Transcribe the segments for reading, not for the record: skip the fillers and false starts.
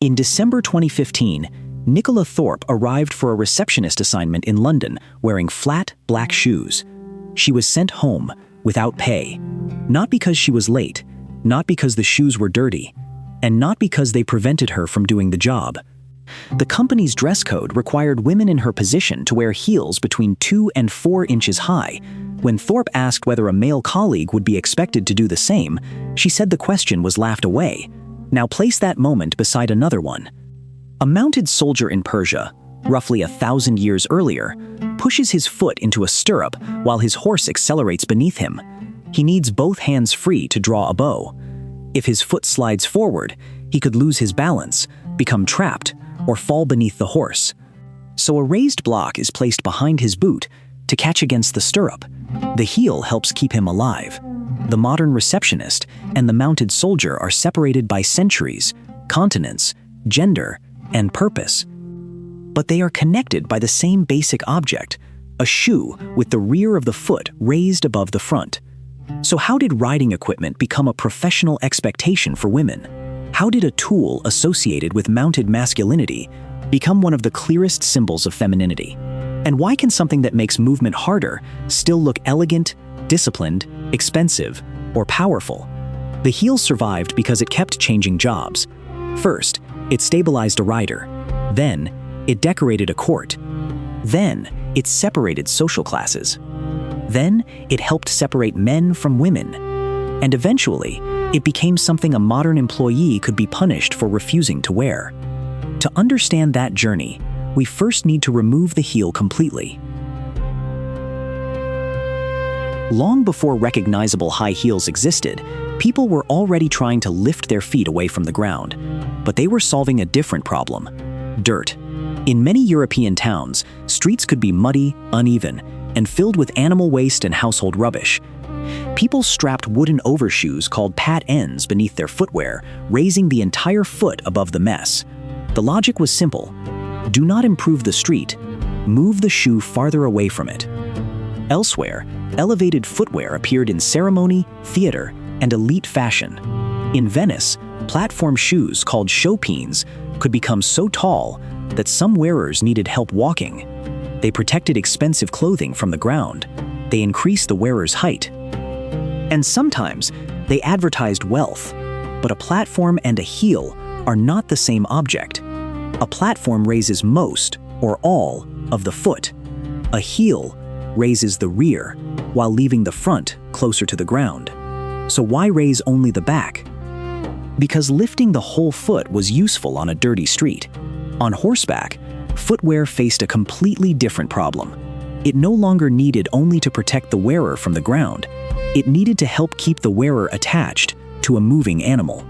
In December 2015, Nicola Thorpe arrived for a receptionist assignment in London wearing flat, black shoes. She was sent home without pay, not because she was late, not because the shoes were dirty, and not because they prevented her from doing the job. The company's dress code required women in her position to wear heels between 2 and 4 inches high. When Thorpe asked whether a male colleague would be expected to do the same, she said the question was laughed away. Now place that moment beside another one. A mounted soldier in Persia, roughly 1,000 years earlier, pushes his foot into a stirrup while his horse accelerates beneath him. He needs both hands free to draw a bow. If his foot slides forward, he could lose his balance, become trapped, or fall beneath the horse. So a raised block is placed behind his boot to catch against the stirrup. The heel helps keep him alive. The modern receptionist and the mounted soldier are separated by centuries, continents, gender, and purpose. But they are connected by the same basic object, a shoe with the rear of the foot raised above the front. So how did riding equipment become a professional expectation for women? How did a tool associated with mounted masculinity become one of the clearest symbols of femininity? And why can something that makes movement harder still look elegant, disciplined, expensive, or powerful? The heel survived because it kept changing jobs. First, it stabilized a rider. Then, it decorated a court. Then, it separated social classes. Then, it helped separate men from women. And eventually, it became something a modern employee could be punished for refusing to wear. To understand that journey, we first need to remove the heel completely. Long before recognizable high heels existed, people were already trying to lift their feet away from the ground. But they were solving a different problem: dirt. In many European towns, streets could be muddy, uneven, and filled with animal waste and household rubbish. People strapped wooden overshoes called pattens beneath their footwear, raising the entire foot above the mess. The logic was simple: do not improve the street, move the shoe farther away from it. Elsewhere, elevated footwear appeared in ceremony, theater, and elite fashion. In Venice, platform shoes called chopines could become so tall that some wearers needed help walking. They protected expensive clothing from the ground. They increased the wearer's height. And sometimes, they advertised wealth. But a platform and a heel are not the same object. A platform raises most, or all, of the foot. A heel raises the rear, while leaving the front closer to the ground. So why raise only the back? Because lifting the whole foot was useful on a dirty street. On horseback, footwear faced a completely different problem. It no longer needed only to protect the wearer from the ground. It needed to help keep the wearer attached to a moving animal.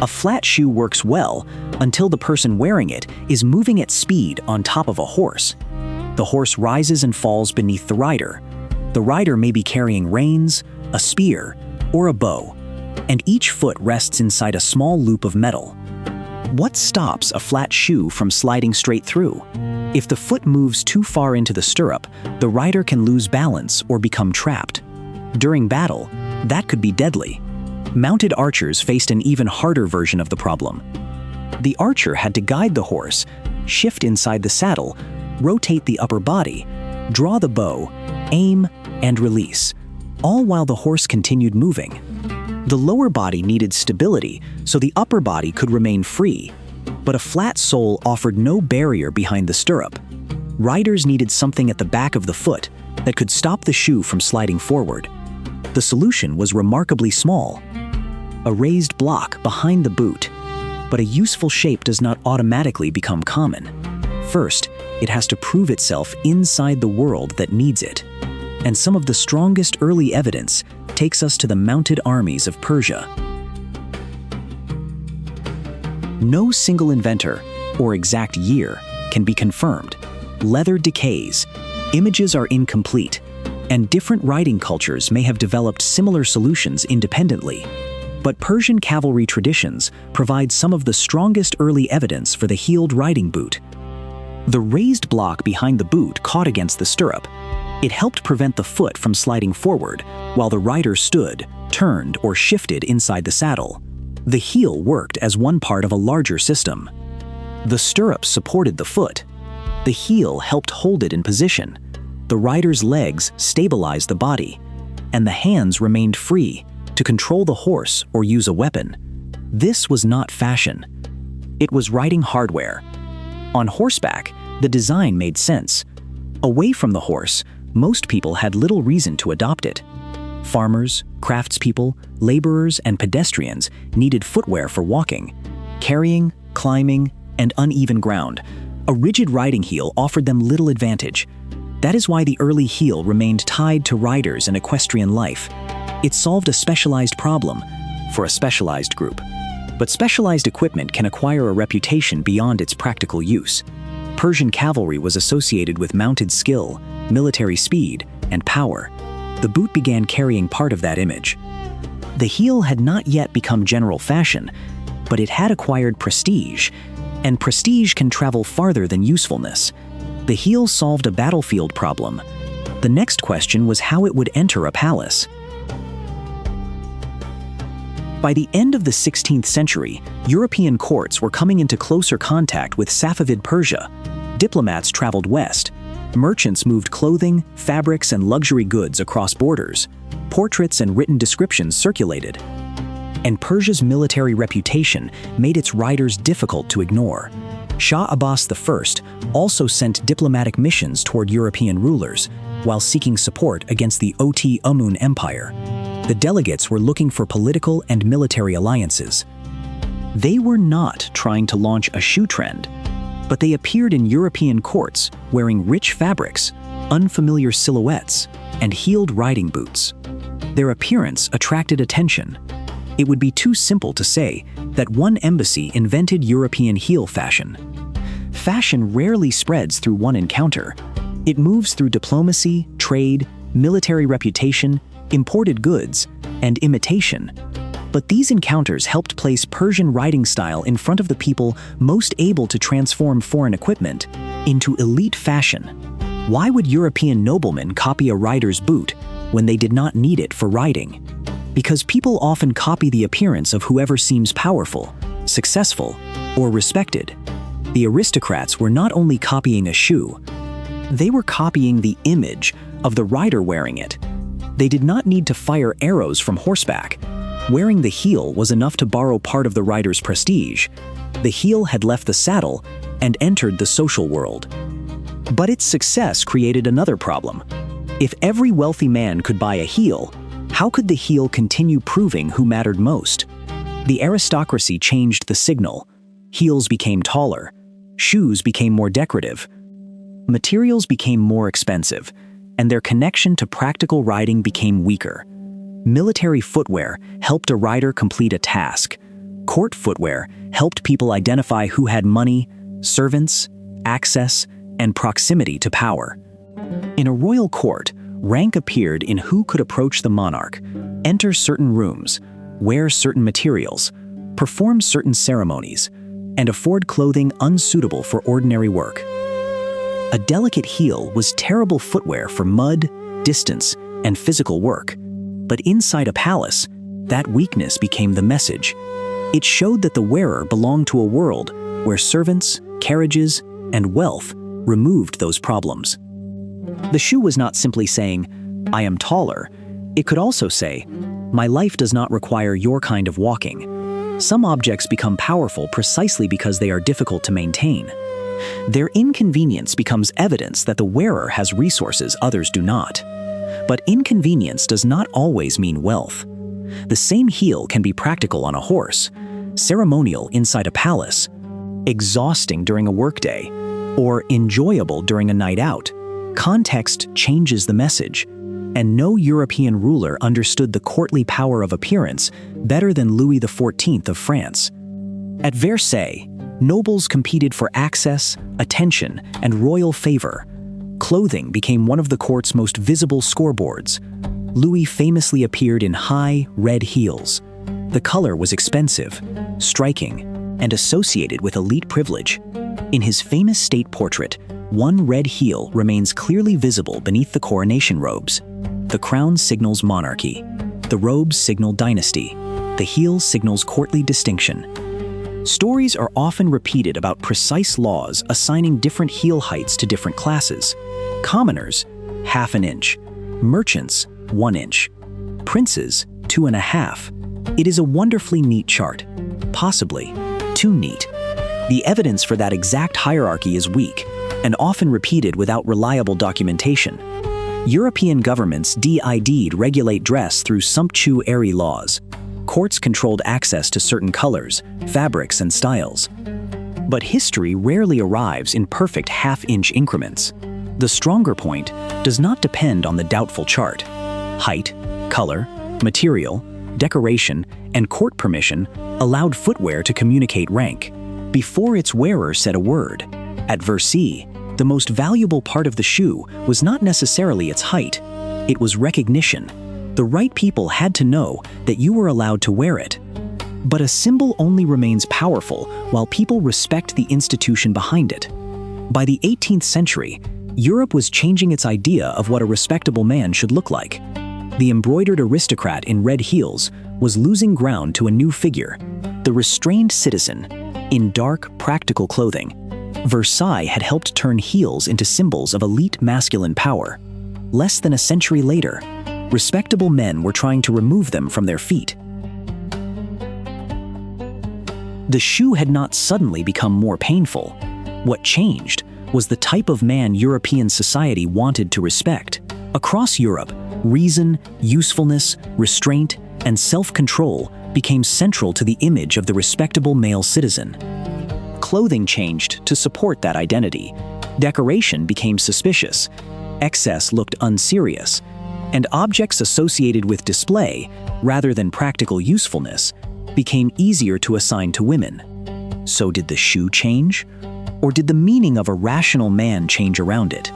A flat shoe works well until the person wearing it is moving at speed on top of a horse. The horse rises and falls beneath the rider. The rider may be carrying reins, a spear, or a bow, and each foot rests inside a small loop of metal. What stops a flat shoe from sliding straight through? If the foot moves too far into the stirrup, the rider can lose balance or become trapped. During battle, that could be deadly. Mounted archers faced an even harder version of the problem. The archer had to guide the horse, shift inside the saddle, rotate the upper body, draw the bow, aim, and release, all while the horse continued moving. The lower body needed stability so the upper body could remain free, but a flat sole offered no barrier behind the stirrup. Riders needed something at the back of the foot that could stop the shoe from sliding forward. The solution was remarkably small: a raised block behind the boot. But a useful shape does not automatically become common. First, it has to prove itself inside the world that needs it. And some of the strongest early evidence takes us to the mounted armies of Persia. No single inventor or exact year can be confirmed. Leather decays, images are incomplete, and different riding cultures may have developed similar solutions independently. But Persian cavalry traditions provide some of the strongest early evidence for the heeled riding boot. The raised block behind the boot caught against the stirrup. It helped prevent the foot from sliding forward while the rider stood, turned, or shifted inside the saddle. The heel worked as one part of a larger system. The stirrups supported the foot. The heel helped hold it in position. The rider's legs stabilized the body, and the hands remained free to control the horse or use a weapon. This was not fashion. It was riding hardware. On horseback, the design made sense. Away from the horse, most people had little reason to adopt it. Farmers, craftspeople, laborers, and pedestrians needed footwear for walking, carrying, climbing, and uneven ground. A rigid riding heel offered them little advantage. That is why the early heel remained tied to riders and equestrian life. It solved a specialized problem for a specialized group. But specialized equipment can acquire a reputation beyond its practical use. Persian cavalry was associated with mounted skill, military speed, and power. The boot began carrying part of that image. The heel had not yet become general fashion, but it had acquired prestige, and prestige can travel farther than usefulness. The heel solved a battlefield problem. The next question was how it would enter a palace. By the end of the 16th century, European courts were coming into closer contact with Safavid Persia. Diplomats traveled west. Merchants moved clothing, fabrics, and luxury goods across borders. Portraits and written descriptions circulated. And Persia's military reputation made its riders difficult to ignore. Shah Abbas I also sent diplomatic missions toward European rulers, while seeking support against the Ottoman Empire. The delegates were looking for political and military alliances. They were not trying to launch a shoe trend, but they appeared in European courts wearing rich fabrics, unfamiliar silhouettes, and heeled riding boots. Their appearance attracted attention. It would be too simple to say that one embassy invented European heel fashion. Fashion rarely spreads through one encounter. It moves through diplomacy, trade, military reputation, imported goods, and imitation. But these encounters helped place Persian riding style in front of the people most able to transform foreign equipment into elite fashion. Why would European noblemen copy a rider's boot when they did not need it for riding? Because people often copy the appearance of whoever seems powerful, successful, or respected. The aristocrats were not only copying a shoe, they were copying the image of the rider wearing it. They did not need to fire arrows from horseback. Wearing the heel was enough to borrow part of the rider's prestige. The heel had left the saddle and entered the social world. But its success created another problem. If every wealthy man could buy a heel, how could the heel continue proving who mattered most? The aristocracy changed the signal. Heels became taller. Shoes became more decorative. Materials became more expensive, and their connection to practical riding became weaker. Military footwear helped a rider complete a task. Court footwear helped people identify who had money, servants, access, and proximity to power. In a royal court, rank appeared in who could approach the monarch, enter certain rooms, wear certain materials, perform certain ceremonies, and afford clothing unsuitable for ordinary work. A delicate heel was terrible footwear for mud, distance, and physical work. But inside a palace, that weakness became the message. It showed that the wearer belonged to a world where servants, carriages, and wealth removed those problems. The shoe was not simply saying, "I am taller." It could also say, "My life does not require your kind of walking." Some objects become powerful precisely because they are difficult to maintain. Their inconvenience becomes evidence that the wearer has resources others do not. But inconvenience does not always mean wealth. The same heel can be practical on a horse, ceremonial inside a palace, exhausting during a workday, or enjoyable during a night out. Context changes the message, and no European ruler understood the courtly power of appearance better than Louis XIV of France. At Versailles, nobles competed for access, attention, and royal favor. Clothing became one of the court's most visible scoreboards. Louis famously appeared in high, red heels. The color was expensive, striking, and associated with elite privilege. In his famous state portrait, one red heel remains clearly visible beneath the coronation robes. The crown signals monarchy. The robes signal dynasty. The heel signals courtly distinction. Stories are often repeated about precise laws assigning different heel heights to different classes. Commoners, 1/2 inch. Merchants, 1 inch. Princes, 2.5. It is a wonderfully neat chart. Possibly too neat. The evidence for that exact hierarchy is weak and often repeated without reliable documentation. European governments did regulate dress through sumptuary laws. Courts controlled access to certain colors, fabrics, and styles. But history rarely arrives in perfect 1/2-inch increments. The stronger point does not depend on the doubtful chart. Height, color, material, decoration, and court permission allowed footwear to communicate rank before its wearer said a word. At Versailles, the most valuable part of the shoe was not necessarily its height. It was recognition. The right people had to know that you were allowed to wear it. But a symbol only remains powerful while people respect the institution behind it. By the 18th century, Europe was changing its idea of what a respectable man should look like. The embroidered aristocrat in red heels was losing ground to a new figure, the restrained citizen, in dark, practical clothing. Versailles had helped turn heels into symbols of elite masculine power. Less than a century later, respectable men were trying to remove them from their feet. The shoe had not suddenly become more painful. What changed was the type of man European society wanted to respect. Across Europe, reason, usefulness, restraint, and self-control became central to the image of the respectable male citizen. Clothing changed to support that identity. Decoration became suspicious. Excess looked unserious. And objects associated with display, rather than practical usefulness, became easier to assign to women. So did the shoe change? Or did the meaning of a rational man change around it?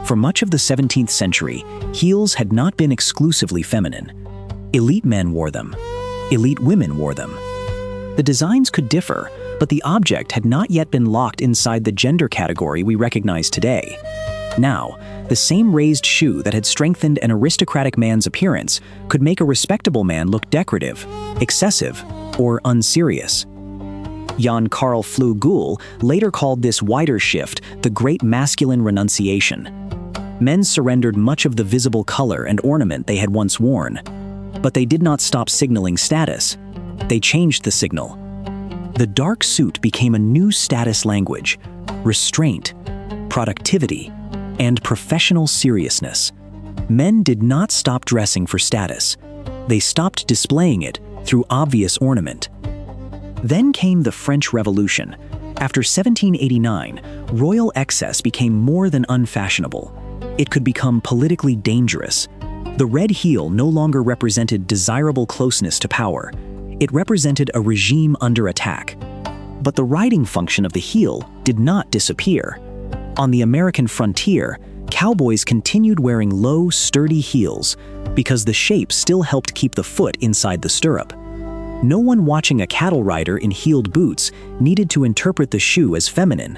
For much of the 17th century, heels had not been exclusively feminine. Elite men wore them. Elite women wore them. The designs could differ, but the object had not yet been locked inside the gender category we recognize today. Now, the same raised shoe that had strengthened an aristocratic man's appearance could make a respectable man look decorative, excessive, or unserious. Jan Carl Flugel later called this wider shift the Great Masculine Renunciation. Men surrendered much of the visible color and ornament they had once worn, but they did not stop signaling status. They changed the signal. The dark suit became a new status language: restraint, productivity, and professional seriousness. Men did not stop dressing for status. They stopped displaying it through obvious ornament. Then came the French Revolution. After 1789, royal excess became more than unfashionable. It could become politically dangerous. The red heel no longer represented desirable closeness to power. It represented a regime under attack. But the riding function of the heel did not disappear. On the American frontier, cowboys continued wearing low, sturdy heels because the shape still helped keep the foot inside the stirrup. No one watching a cattle rider in heeled boots needed to interpret the shoe as feminine.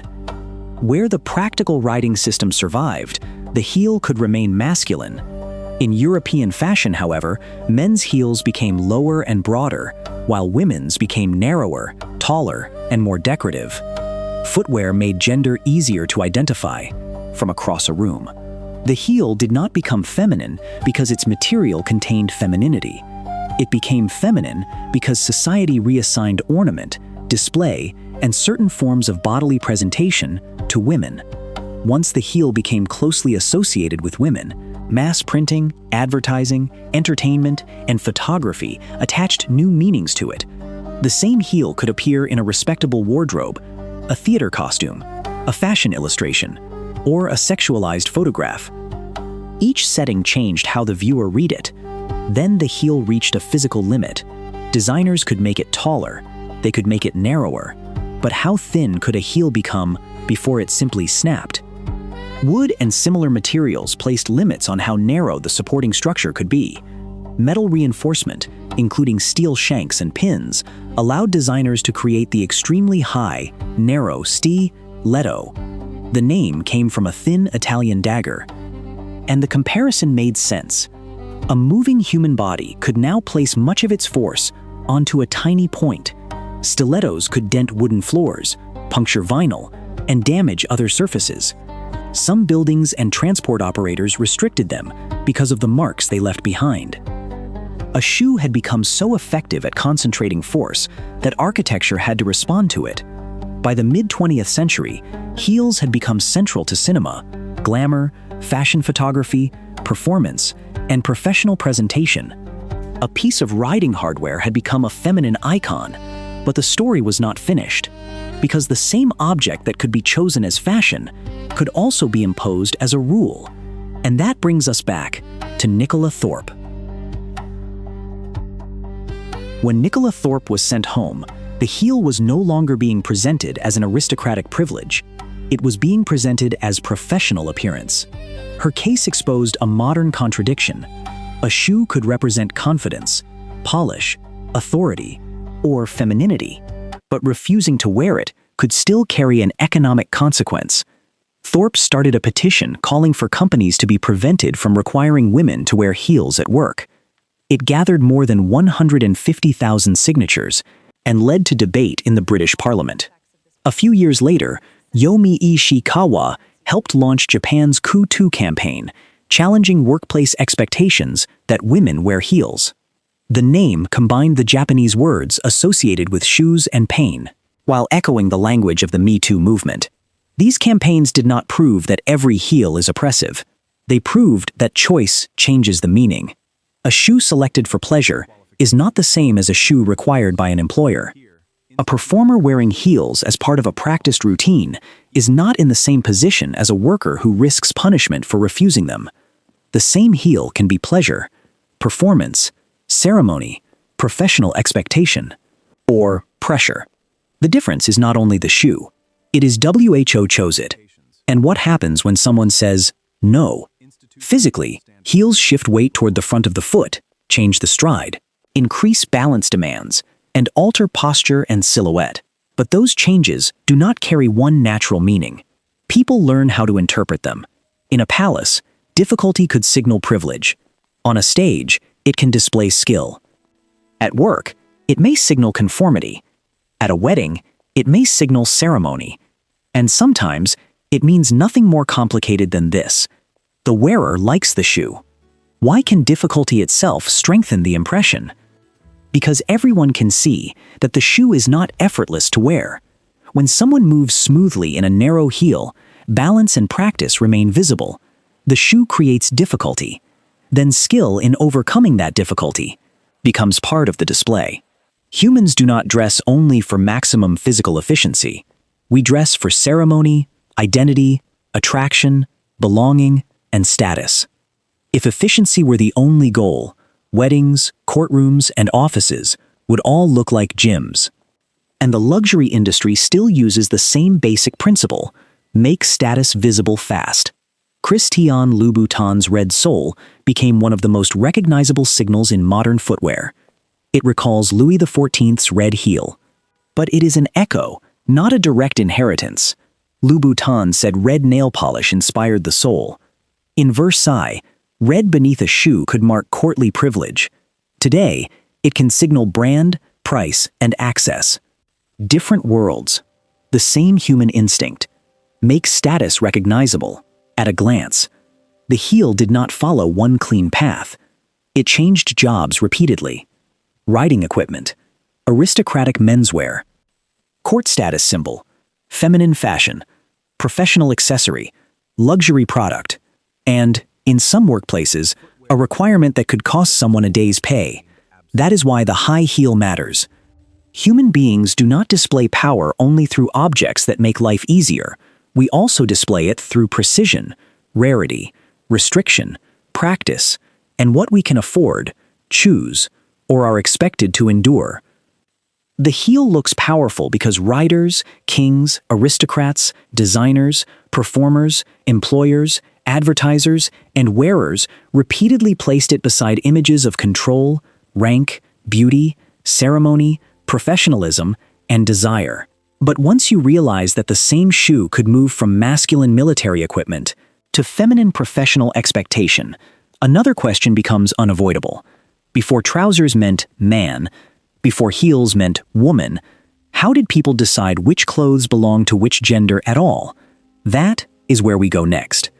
Where the practical riding system survived, the heel could remain masculine. In European fashion, however, men's heels became lower and broader, while women's became narrower, taller, and more decorative. Footwear made gender easier to identify from across a room. The heel did not become feminine because its material contained femininity. It became feminine because society reassigned ornament, display, and certain forms of bodily presentation to women. Once the heel became closely associated with women, mass printing, advertising, entertainment, and photography attached new meanings to it. The same heel could appear in a respectable wardrobe, a theater costume, a fashion illustration, or a sexualized photograph. Each setting changed how the viewer read it. Then the heel reached a physical limit. Designers could make it taller, they could make it narrower, but how thin could a heel become before it simply snapped? Wood and similar materials placed limits on how narrow the supporting structure could be. Metal reinforcement, including steel shanks and pins, allowed designers to create the extremely high, narrow Stiletto. The name came from a thin Italian dagger. And the comparison made sense. A moving human body could now place much of its force onto a tiny point. Stilettos could dent wooden floors, puncture vinyl, and damage other surfaces. Some buildings and transport operators restricted them because of the marks they left behind. A shoe had become so effective at concentrating force that architecture had to respond to it. By the mid-20th century, heels had become central to cinema, glamour, fashion photography, performance, and professional presentation. A piece of riding hardware had become a feminine icon, but the story was not finished, because the same object that could be chosen as fashion could also be imposed as a rule. And that brings us back to Nicola Thorpe. When Nicola Thorpe was sent home, the heel was no longer being presented as an aristocratic privilege. It was being presented as professional appearance. Her case exposed a modern contradiction. A shoe could represent confidence, polish, authority, or femininity, but refusing to wear it could still carry an economic consequence. Thorpe started a petition calling for companies to be prevented from requiring women to wear heels at work. It gathered more than 150,000 signatures and led to debate in the British Parliament. A few years later, Yomi Ishikawa helped launch Japan's KuToo campaign, challenging workplace expectations that women wear heels. The name combined the Japanese words associated with shoes and pain, while echoing the language of the Me Too movement. These campaigns did not prove that every heel is oppressive. They proved that choice changes the meaning. A shoe selected for pleasure is not the same as a shoe required by an employer. A performer wearing heels as part of a practiced routine is not in the same position as a worker who risks punishment for refusing them. The same heel can be pleasure, performance, ceremony, professional expectation, or pressure. The difference is not only the shoe. It is WHO chose it. And what happens when someone says no? Physically, heels shift weight toward the front of the foot, change the stride, increase balance demands, and alter posture and silhouette. But those changes do not carry one natural meaning. People learn how to interpret them. In a palace, difficulty could signal privilege. On a stage, it can display skill. At work, it may signal conformity. At a wedding, it may signal ceremony. And sometimes, it means nothing more complicated than this. The wearer likes the shoe. Why can difficulty itself strengthen the impression? Because everyone can see that the shoe is not effortless to wear. When someone moves smoothly in a narrow heel, balance and practice remain visible. The shoe creates difficulty. Then skill in overcoming that difficulty becomes part of the display. Humans do not dress only for maximum physical efficiency. We dress for ceremony, identity, attraction, belonging, and status. If efficiency were the only goal, weddings, courtrooms, and offices would all look like gyms. And the luxury industry still uses the same basic principle: make status visible fast. Christian Louboutin's red sole became one of the most recognizable signals in modern footwear. It recalls Louis XIV's red heel. But it is an echo, not a direct inheritance. Louboutin said red nail polish inspired the sole. In Versailles, red beneath a shoe could mark courtly privilege. Today, it can signal brand, price, and access. Different worlds. The same human instinct. Make status recognizable. At a glance. The heel did not follow one clean path. It changed jobs repeatedly. Riding equipment. Aristocratic menswear. Court status symbol. Feminine fashion. Professional accessory. Luxury product. And, in some workplaces, a requirement that could cost someone a day's pay. That is why the high heel matters. Human beings do not display power only through objects that make life easier. We also display it through precision, rarity, restriction, practice, and what we can afford, choose, or are expected to endure. The heel looks powerful because riders, kings, aristocrats, designers, performers, employers, advertisers, and wearers repeatedly placed it beside images of control, rank, beauty, ceremony, professionalism, and desire. But once you realize that the same shoe could move from masculine military equipment to feminine professional expectation, Another question becomes unavoidable. Before trousers meant man, before heels meant woman, how did people decide which clothes belonged to which gender at all? That is where we go next.